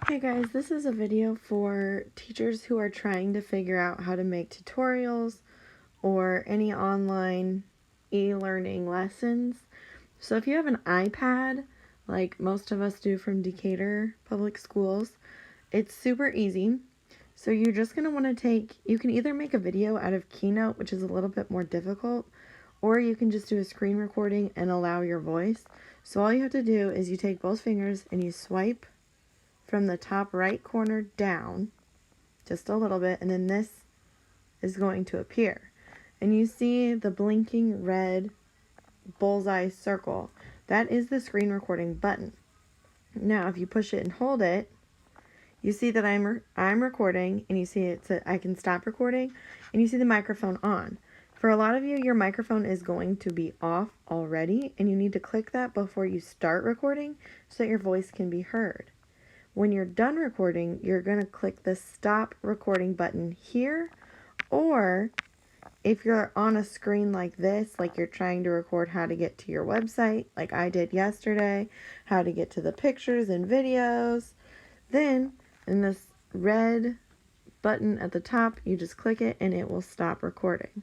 Hey guys, this is a video for teachers who are trying to figure out how to make tutorials or any online e-learning lessons. So if you have an iPad, like most of us do from Decatur Public Schools, it's super easy. So you're just going to want to you can either make a video out of Keynote, which is a little bit more difficult, or you can just do a screen recording and allow your voice. So all you have to do is you take both fingers and you swipe from the top right corner down just a little bit, and then this is going to appear. And you see the blinking red bullseye circle. That is the screen recording button. Now, if you push it and hold it, you see that I'm recording, and you see I can stop recording, and you see the microphone on. For a lot of you, your microphone is going to be off already, and you need to click that before you start recording so that your voice can be heard. When you're done recording, you're going to click the stop recording button here, or if you're on a screen like this, like you're trying to record how to get to your website, like I did yesterday, how to get to the pictures and videos, then in this red button at the top, you just click it and it will stop recording.